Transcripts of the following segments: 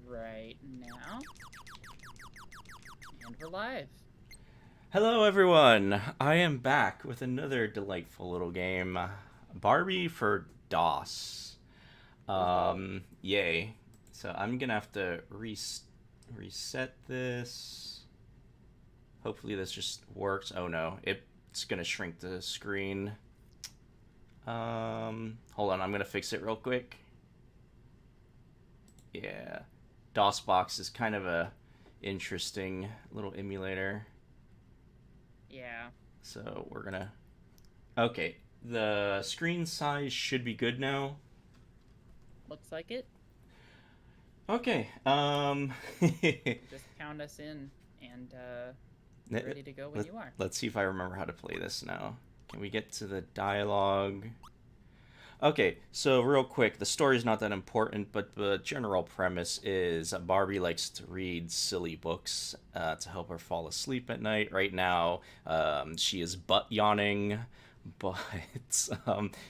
right now. And we're live. Hello, everyone. I am back with another delightful little game, Barbie for DOS. Woohoo. Yay! So I'm gonna have to reset this. Hopefully, this just works. Oh no, it's gonna shrink the screen. Hold on, I'm gonna fix it real quick. Yeah, DOSBox is kind of a interesting little emulator. Yeah, So we're gonna Okay, the screen size should be good now. looks like it. Okay, Just count us in and be let, ready to go when you are. let's see if I remember how to play this now. Can we get to the dialogue? Okay, so real quick, the story's not that important, but the general premise is Barbie likes to read silly books to help her fall asleep at night. Right now, she is butt yawning, but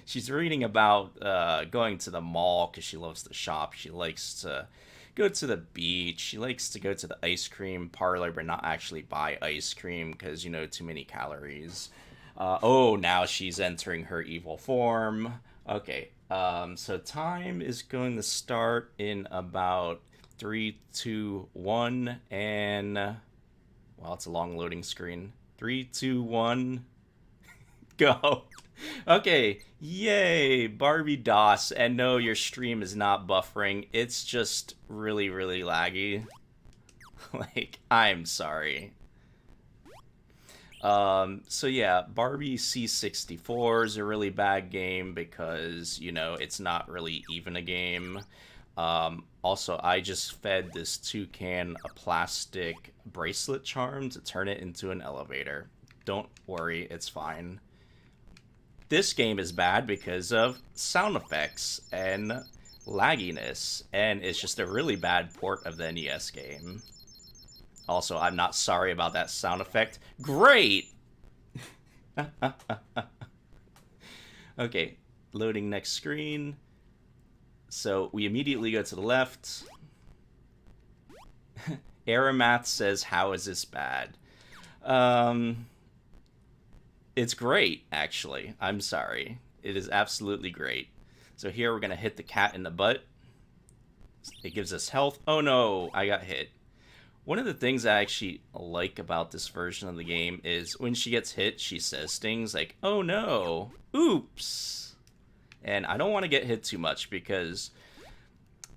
she's reading about going to the mall because she loves to shop. She likes to go to the beach. She likes to go to the ice cream parlor, but not actually buy ice cream because, too many calories. Oh, now she's entering her evil form. Okay, so time is going to start in about three, two, one, and well, it's a long loading screen. Three, two, one, go. Okay, yay, Barbie DOS. And no, your stream is not buffering. It's just really, really laggy. Like, I'm sorry. So yeah, Barbie C64 is a really bad game because, it's not really even a game. Also, I just fed this toucan a plastic bracelet charm to turn it into an elevator. Don't worry, it's fine. This game is bad because of sound effects and lagginess, and it's just a really bad port of the NES game. Also, I'm not sorry about that sound effect. Great! Okay, loading next screen. So we immediately go to the left. Aramath says, "How is this bad?" Um, it's great, actually. I'm sorry. It is absolutely great. So here we're gonna hit the cat in the butt. It gives us health. Oh no, I got hit. One of the things I actually like about this version of the game is when she gets hit, she says things like, "Oh no, oops." And I don't want to get hit too much because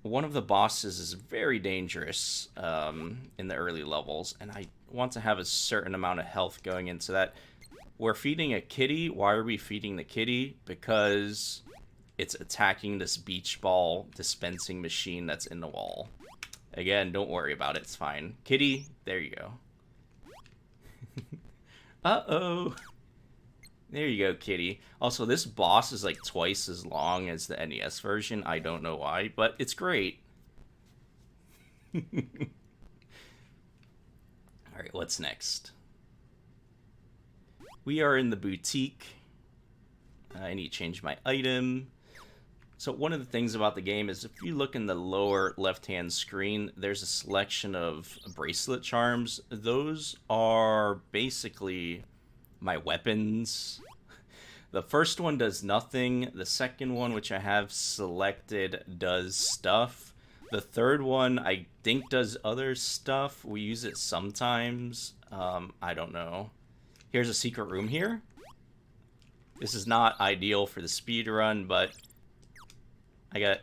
one of the bosses is very dangerous in the early levels, and I want to have a certain amount of health going into that. We're feeding a kitty. Why are we feeding the kitty? Because it's attacking this beach ball dispensing machine that's in the wall. Again, don't worry about it. It's fine. Kitty, there you go. Uh-oh. There you go, kitty. Also, this boss is like twice as long as the NES version. I don't know why, but it's great. Alright, what's next? We are in the boutique. I need to change my item. So one of the things about the game is if you look in the lower left-hand screen, there's a selection of bracelet charms. Those are basically my weapons. The first one does nothing. The second one, which I have selected, does stuff. The third one, I think, does other stuff. We use it sometimes. I don't know. Here's a secret room here. This is not ideal for the speed run, but I got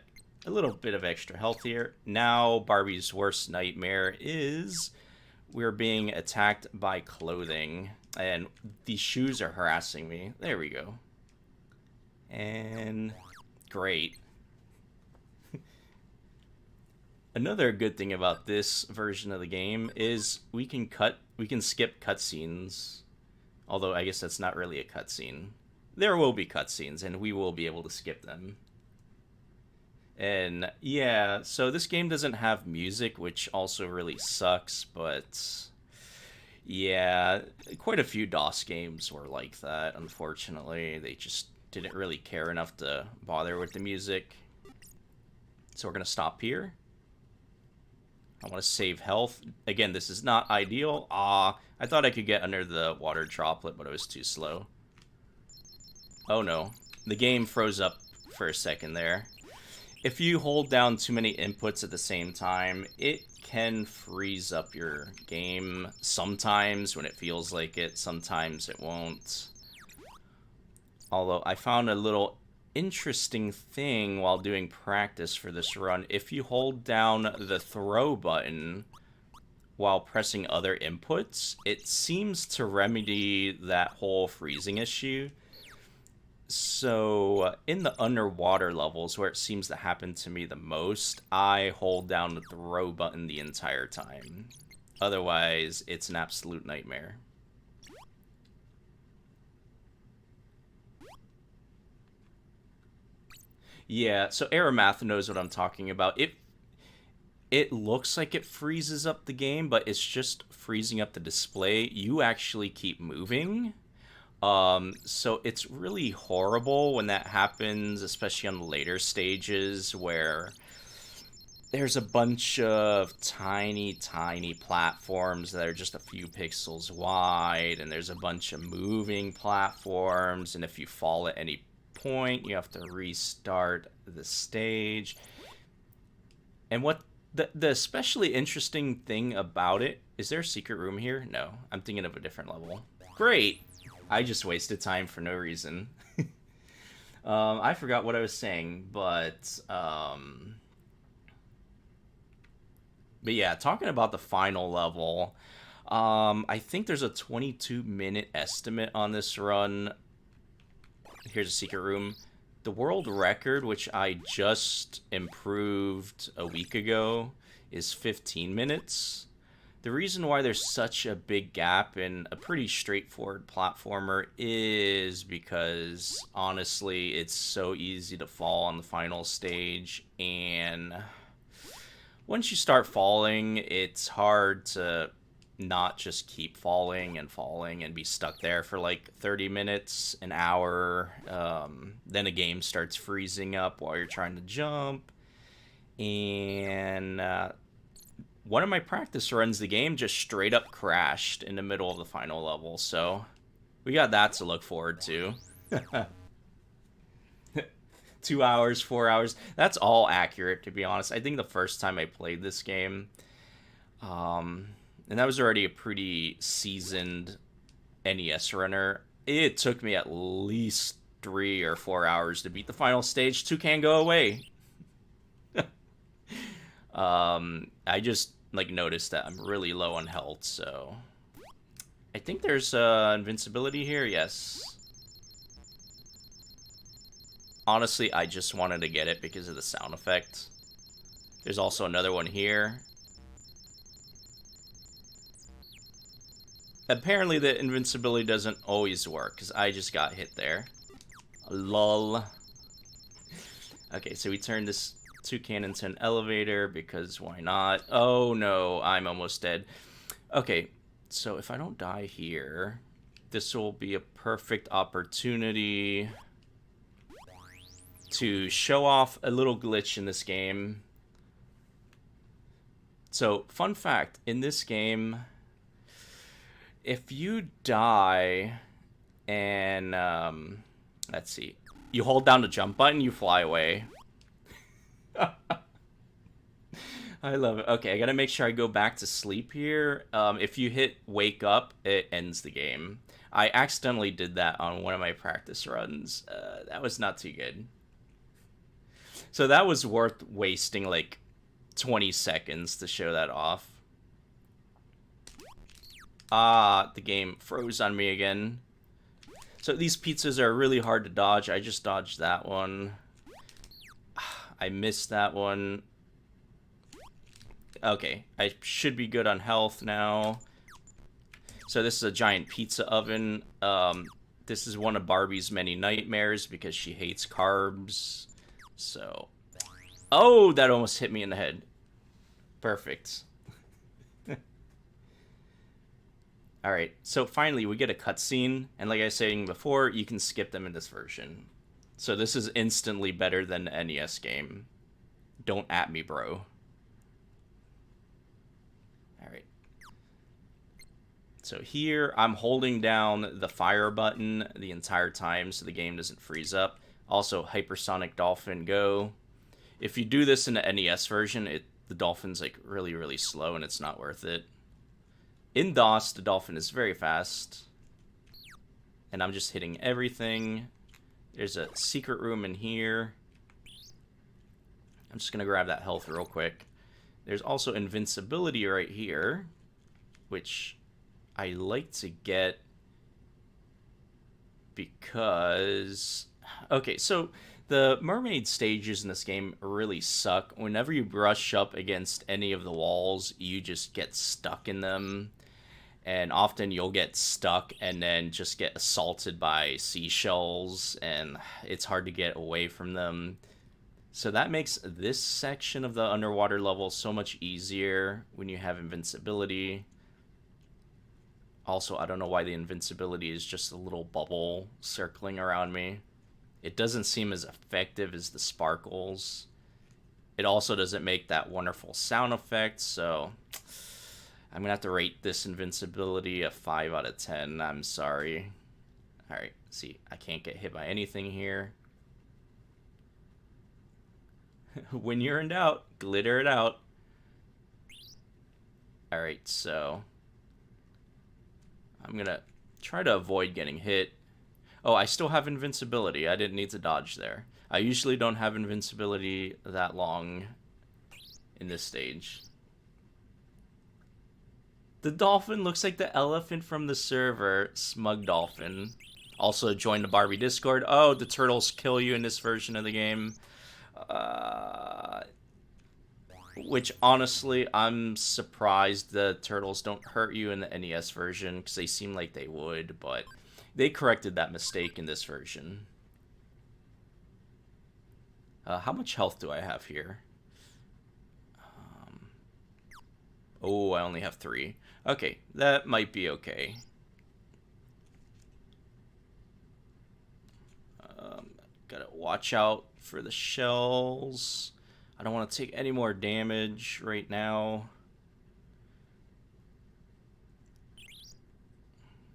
a little bit of extra health here. Now, Barbie's worst nightmare is we're being attacked by clothing. And these shoes are harassing me. There we go. And great. Another good thing about this version of the game is we can skip cutscenes. Although I guess that's not really a cutscene. There will be cutscenes, and we will be able to skip them. And yeah, so this game doesn't have music, which also really sucks, but yeah, quite a few DOS games were like that, unfortunately. They just didn't really care enough to bother with the music. So we're going to stop here. I want to save health. Again, this is not ideal. I thought I could get under the water droplet, but it was too slow. Oh no. The game froze up for a second there. If you hold down too many inputs at the same time, it can freeze up your game sometimes when it feels like it, sometimes it won't. Although I found a little interesting thing while doing practice for this run. If you hold down the throw button while pressing other inputs, it seems to remedy that whole freezing issue. So, in the underwater levels, where it seems to happen to me the most, I hold down the throw button the entire time. Otherwise, it's an absolute nightmare. Yeah, so Aeromath knows what I'm talking about. It looks like it freezes up the game, but it's just freezing up the display. You actually keep moving. So it's really horrible when that happens, especially on the later stages where there's a bunch of tiny, tiny platforms that are just a few pixels wide, and there's a bunch of moving platforms, and if you fall at any point, you have to restart the stage. And what the especially interesting thing about it, is there a secret room here? No, I'm thinking of a different level. Great! I just wasted time for no reason. I forgot what I was saying, but yeah, talking about the final level, I think there's a 22-minute estimate on this run. Here's a secret room. The world record, which I just improved a week ago, is 15 minutes. The reason why there's such a big gap in a pretty straightforward platformer is because, honestly, it's so easy to fall on the final stage, and once you start falling, it's hard to not just keep falling and be stuck there for like 30 minutes, an hour. Then a game starts freezing up while you're trying to jump, and one of my practice runs, the game just straight up crashed in the middle of the final level, so we got that to look forward to. 2 hours, 4 hours, that's all accurate, to be honest. I think the first time I played this game, and that was already a pretty seasoned NES runner, it took me at least 3 or 4 hours to beat the final stage. Toucan, go away. I just noticed that I'm really low on health, so I think there's invincibility here. Yes. Honestly, I just wanted to get it because of the sound effect. There's also another one here. Apparently the invincibility doesn't always work, because I just got hit there. Lol. Okay, so we turn this toucan into an elevator, because why not? Oh no, I'm almost dead. Okay, so if I don't die here, this will be a perfect opportunity to show off a little glitch in this game. So, fun fact, in this game, if you die and, let's see, you hold down the jump button, you fly away. I love it. Okay, I gotta make sure I go back to sleep here. If you hit wake up, it ends the game. I accidentally did that on one of my practice runs. That was not too good. So that was worth wasting like 20 seconds to show that off. The game froze on me again. So these pizzas are really hard to dodge. I just dodged that one. I missed that one. Okay, I should be good on health now. So this is a giant pizza oven. This is one of Barbie's many nightmares because she hates carbs. So, oh, that almost hit me in the head. Perfect. Alright, so finally we get a cutscene, and like I was saying before, you can skip them in this version. So this is instantly better than the NES game. Don't at me, bro. So here, I'm holding down the fire button the entire time so the game doesn't freeze up. Also, Hypersonic Dolphin, go. If you do this in the NES version, the dolphin's like really, really slow and it's not worth it. In DOS, the dolphin is very fast. And I'm just hitting everything. There's a secret room in here. I'm just going to grab that health real quick. There's also invincibility right here, which I like to get because... Okay, so the mermaid stages in this game really suck. Whenever you brush up against any of the walls, you just get stuck in them. And often you'll get stuck and then just get assaulted by seashells, and it's hard to get away from them. So that makes this section of the underwater level so much easier when you have invincibility. Also, I don't know why the invincibility is just a little bubble circling around me. It doesn't seem as effective as the sparkles. It also doesn't make that wonderful sound effect, so I'm gonna have to rate this invincibility a 5 out of 10. I'm sorry. Alright, see, I can't get hit by anything here. When you're in doubt, glitter it out. Alright, so I'm gonna try to avoid getting hit. Oh, I still have invincibility. I didn't need to dodge there. I usually don't have invincibility that long in this stage. The dolphin looks like the elephant from the server, Smug Dolphin. Also, join the Barbie Discord. Oh, the turtles kill you in this version of the game. Which, honestly, I'm surprised the turtles don't hurt you in the NES version, because they seem like they would, but they corrected that mistake in this version. How much health do I have here? Oh, I only have 3. Okay, that might be okay. Gotta watch out for the shells. I don't want to take any more damage right now.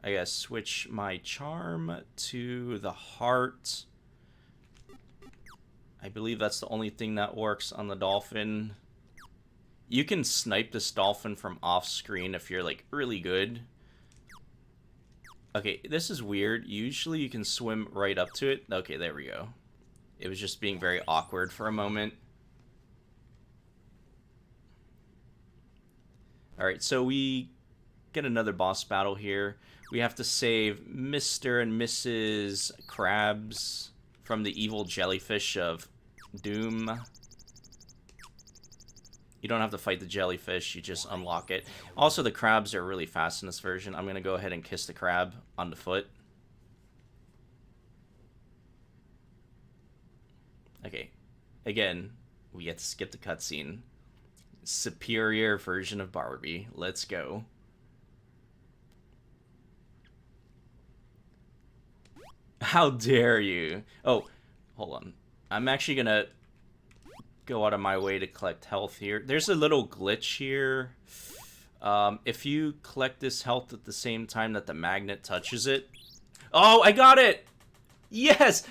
I gotta switch my charm to the heart. I believe that's the only thing that works on the dolphin. You can snipe this dolphin from off screen if you're like really good. Okay, this is weird. Usually you can swim right up to it. Okay, there we go. It was just being very awkward for a moment. Alright, so we get another boss battle here. We have to save Mr. and Mrs. Krabs from the evil jellyfish of Doom. You don't have to fight the jellyfish, you just unlock it. Also, the crabs are really fast in this version. I'm going to go ahead and kiss the crab on the foot. Okay. Again, we get to skip the cutscene. Superior version of Barbie. Let's go. How dare you? Oh, hold on. I'm actually going to go out of my way to collect health here. There's a little glitch here. If you collect this health at the same time that the magnet touches it... Oh, I got it! Yes!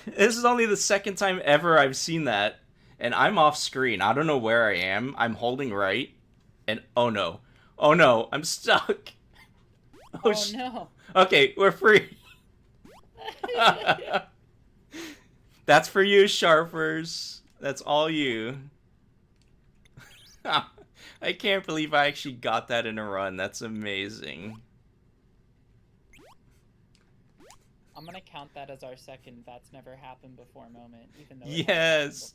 This is only the second time ever I've seen that. And I'm off screen. I don't know where I am. I'm holding right. And oh no. Oh no, I'm stuck. Oh no. Okay, we're free. That's for you, Sharpers. That's all you. I can't believe I actually got that in a run. That's amazing. I'm gonna count that as our second "that's never happened before" moment, even though yes,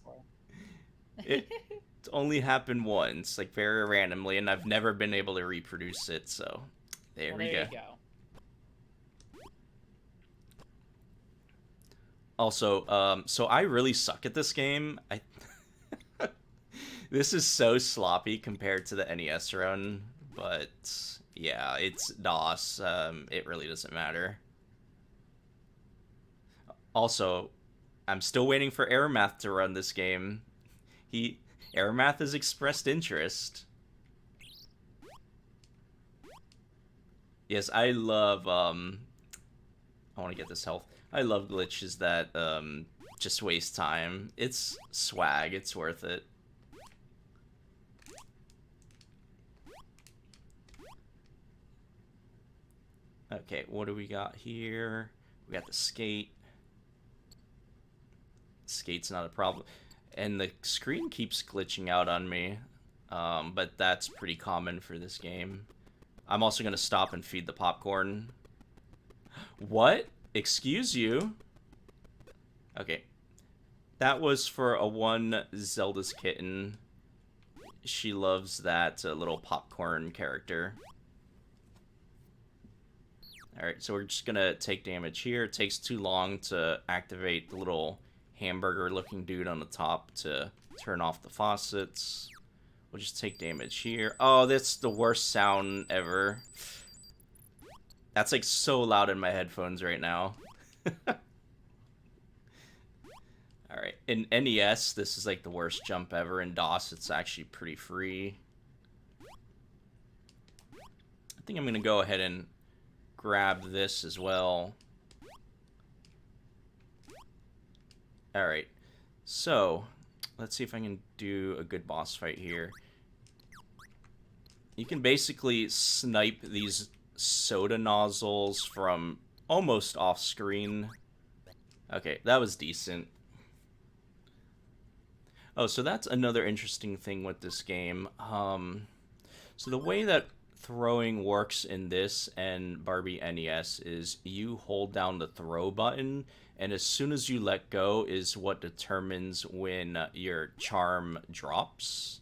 it's only happened once, like very randomly, and I've never been able to reproduce it. So there we go. There you go. Also, so I really suck at this game. This is so sloppy compared to the NES run, but yeah, it's DOS. It really doesn't matter. Also, I'm still waiting for Airmath to run this game. Airmath has expressed interest. Yes, I love I want to get this health. I love glitches that just waste time. It's swag. It's worth it. Okay, what do we got here? We got the skate. Skate's not a problem. And the screen keeps glitching out on me. But that's pretty common for this game. I'm also going to stop and feed the popcorn. What? Excuse you? Okay. That was for a one Zelda's kitten. She loves that little popcorn character. Alright, so we're just gonna take damage here. It takes too long to activate the little hamburger-looking dude on the top to turn off the faucets. We'll just take damage here. Oh, that's the worst sound ever. That's like so loud in my headphones right now. Alright, in NES, this is like the worst jump ever. In DOS, it's actually pretty free. I think I'm gonna go ahead and grab this as well. Alright, so let's see if I can do a good boss fight here. You can basically snipe these soda nozzles from almost off screen. Okay, that was decent. Oh, so that's another interesting thing with this game. So the way that throwing works in this and Barbie NES is you hold down the throw button, and as soon as you let go is what determines when your charm drops.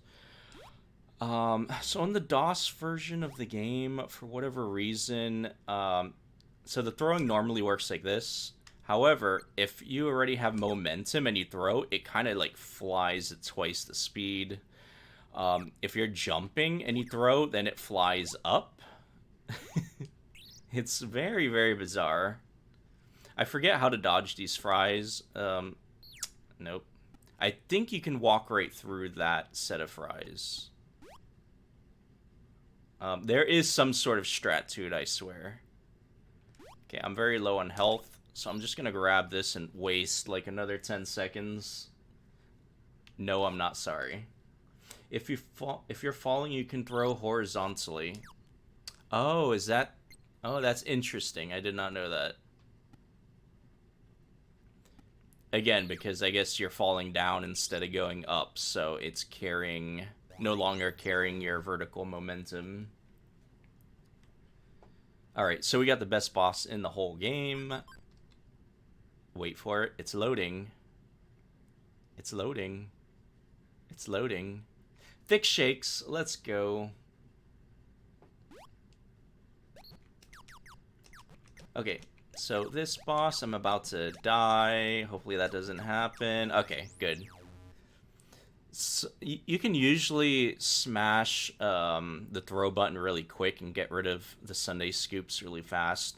So in the DOS version of the game, for whatever reason, so the throwing normally works like this. However, if you already have momentum and you throw, it kind of like flies at twice the speed. If you're jumping and you throw, then it flies up. It's very, very bizarre. I forget how to dodge these fries. Nope. I think you can walk right through that set of fries. There is some sort of strat to it, I swear. Okay, I'm very low on health. So I'm just gonna grab this and waste like another 10 seconds. No, I'm not sorry. If you're falling, you can throw horizontally. Oh, is that? Oh, that's interesting. I did not know that. Again, because I guess you're falling down instead of going up, so it's carrying, no longer carrying your vertical momentum. Alright, so we got the best boss in the whole game. Wait for it. It's loading. It's loading. It's loading. Thick shakes. Let's go. Okay, so this boss, I'm about to die. Hopefully that doesn't happen. Okay, good. So, you can usually smash the throw button really quick and get rid of the Sunday scoops really fast.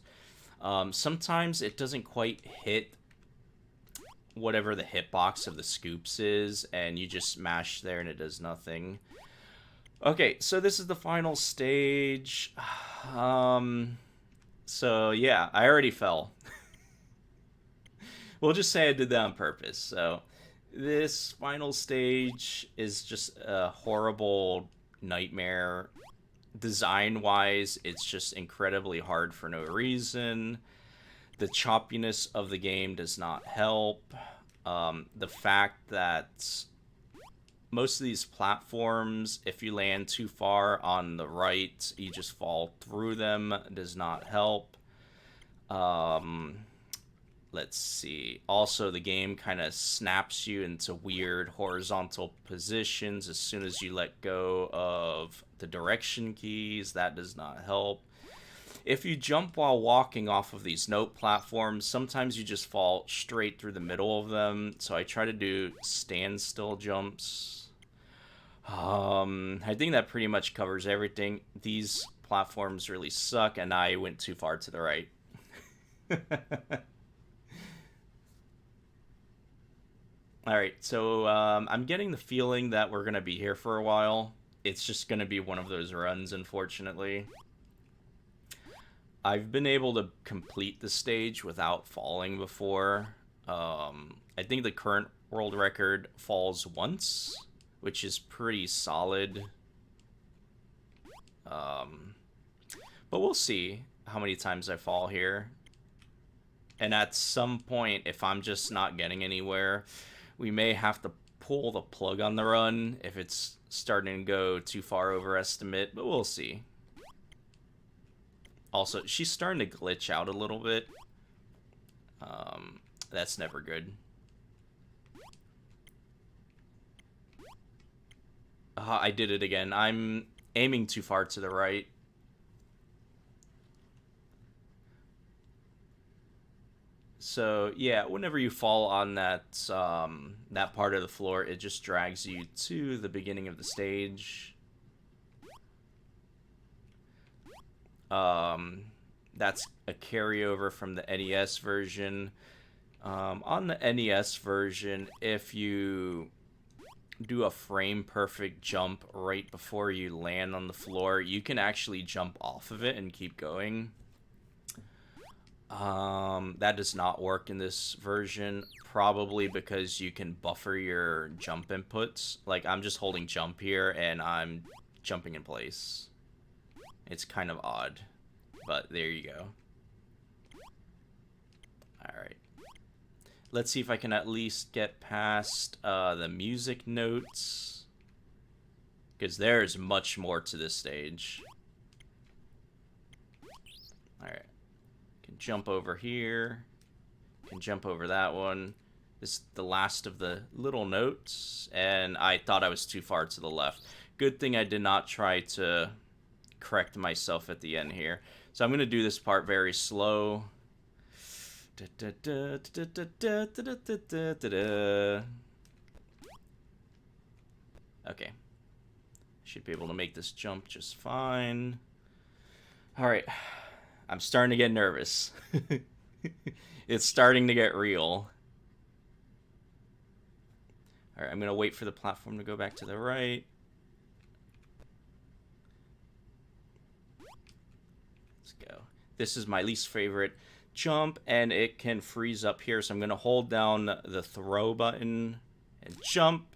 Sometimes it doesn't quite hit whatever the hitbox of the scoops is, and you just smash there and it does nothing. Okay, so this is the final stage. So yeah, I already fell. We'll just say I did that on purpose. So this final stage is just a horrible nightmare. Design-wise, it's just incredibly hard for no reason. The choppiness of the game does not help. The fact that most of these platforms, if you land too far on the right, you just fall through them, does not help. Let's see. Also, the game kind of snaps you into weird horizontal positions as soon as you let go of the direction keys. That does not help. If you jump while walking off of these note platforms, sometimes you just fall straight through the middle of them. So I try to do standstill jumps. I think that pretty much covers everything. These platforms really suck, and I went too far to the right. Alright, so I'm getting the feeling that we're going to be here for a while. It's just going to be one of those runs, unfortunately. I've been able to complete the stage without falling before. I think the current world record falls once, which is pretty solid. But we'll see how many times I fall here. And at some point, if I'm just not getting anywhere, we may have to pull the plug on the run if it's starting to go too far over estimate, but we'll see. Also, she's starting to glitch out a little bit. That's never good. I did it again. I'm aiming too far to the right. So yeah, whenever you fall on that that part of the floor, it just drags you to the beginning of the stage. That's a carryover from the NES version. On the NES version, if you do a frame perfect jump right before you land on the floor, you can actually jump off of it and keep going. That does not work in this version, probably because you can buffer your jump inputs. Like, I'm just holding jump here and I'm jumping in place. It's kind of odd, but there you go. Alright. Let's see if I can at least get past the music notes, because there's much more to this stage. Alright. Can jump over here. Can jump over that one. This is the last of the little notes, and I thought I was too far to the left. Good thing I did not try to correct myself at the end here. So I'm going to do this part very slow. Okay. Should be able to make this jump just fine. Alright. I'm starting to get nervous. It's starting to get real. Alright, I'm going to wait for the platform to go back to the right. Let's go. This is my least favorite jump, and it can freeze up here, so I'm going to hold down the throw button and jump.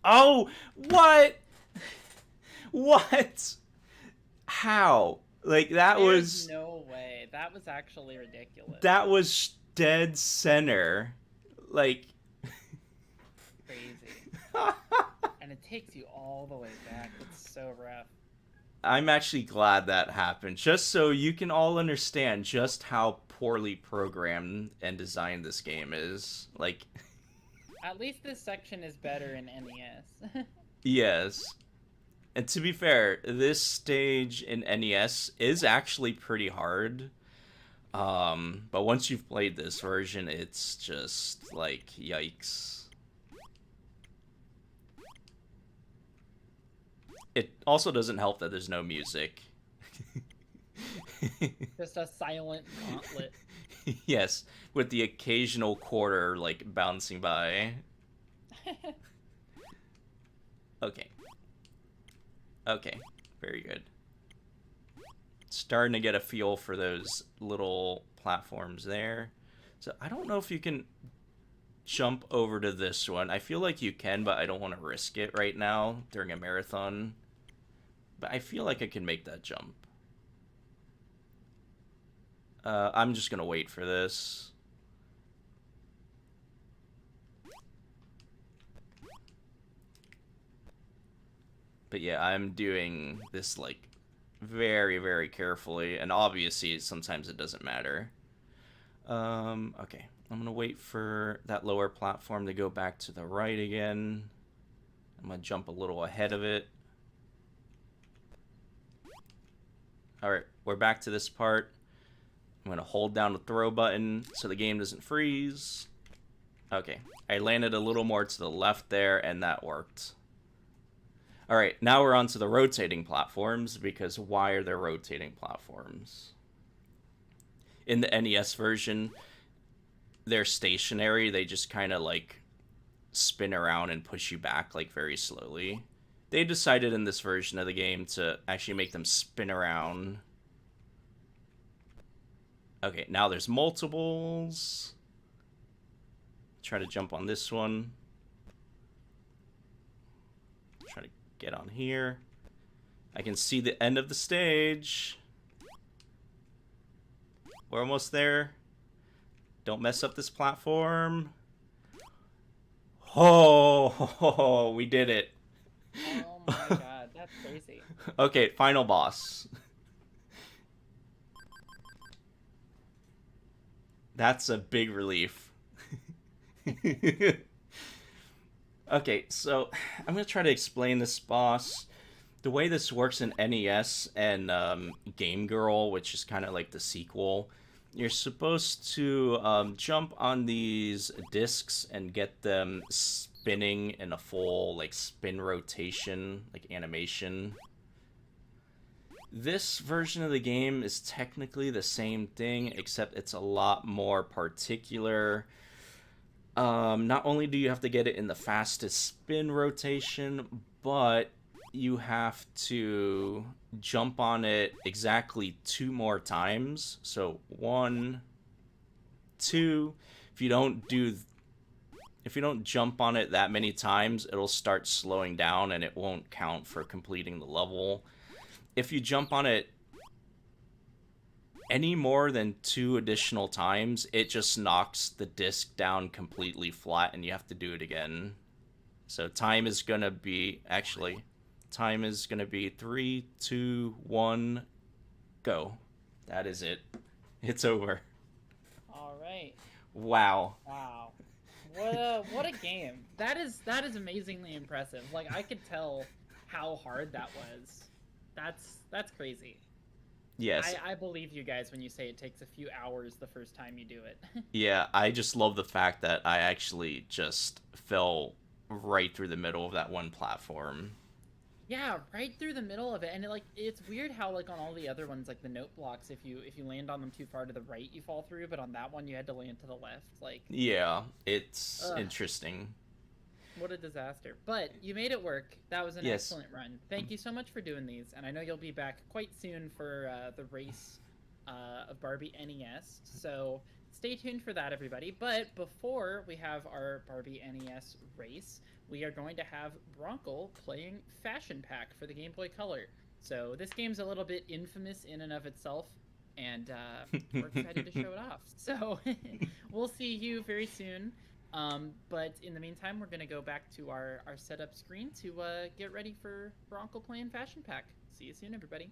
Oh! What? What? How? Like, that was... no way. That was actually ridiculous. That was dead center. Like... Crazy. And it takes you all the way back. It's so rough. I'm actually glad that happened, just so you can all understand just how poorly programmed and designed this game is. Like... At least this section is better in NES. Yes. And to be fair, this stage in NES is actually pretty hard. But once you've played this version, it's just like, yikes. It also doesn't help that there's no music. Just a silent gauntlet. Yes, with the occasional quarter, like, bouncing by. Okay. Okay, very good. Starting to get a feel for those little platforms there. So I don't know if you can jump over to this one. I feel like you can, but I don't want to risk it right now during a marathon. But I feel like I can make that jump. I'm just going to wait for this. But yeah, I'm doing this, like, very, very carefully. And obviously, sometimes it doesn't matter. Okay. I'm going to wait for that lower platform to go back to the right again. I'm going to jump a little ahead of it. Alright, we're back to this part. I'm going to hold down the throw button so the game doesn't freeze. Okay, I landed a little more to the left there, and that worked. Alright, now we're on to the rotating platforms, because why are there rotating platforms? In the NES version, they're stationary. They just kind of, like, spin around and push you back, like, very slowly. They decided in this version of the game to actually make them spin around. Okay, now there's multiples. Try to jump on this one. Try to get on here. I can see the end of the stage. We're almost there. Don't mess up this platform. Oh, we did it. Oh my god, that's crazy. Okay, final boss. That's a big relief. Okay, so I'm going to try to explain this boss. The way this works in NES and Game Girl, which is kind of like the sequel, you're supposed to jump on these discs and get them spinning in a full like spin rotation, like animation. This version of the game is technically the same thing, except it's a lot more particular. Not only do you have to get it in the fastest spin rotation, but you have to jump on it exactly 2 more times. So 1, 2. If you don't jump on it that many times, it'll start slowing down and it won't count for completing the level. If you jump on it any more than 2 additional times, it just knocks the disc down completely flat and you have to do it again. So time is gonna be 3, 2, 1, go. That is it. It's over. All right. Wow. Wow. What a game. That is amazingly impressive. Like I could tell how hard that was. That's crazy. Yes. I believe you guys when you say it takes a few hours the first time you do it. Yeah, I just love the fact that I actually just fell right through the middle of that one platform. Yeah, right through the middle of it, and it's weird how like on all the other ones, like the note blocks, if you land on them too far to the right, you fall through, but on that one you had to land to the left. Like, Yeah, it's ugh, interesting. what a disaster! But you made it work. That was an Yes. excellent run. Thank you so much for doing these, and I know you'll be back quite soon for the race of Barbie NES. So stay tuned for that, everybody. But before we have our Barbie NES race, we are going to have Bronkel playing Fashion Pack for the Game Boy Color. So this game's a little bit infamous in and of itself, and we're excited to show it off. So we'll see you very soon. But in the meantime, we're going to go back to our setup screen to get ready for Bronco playing Fashion Pack. See you soon, everybody.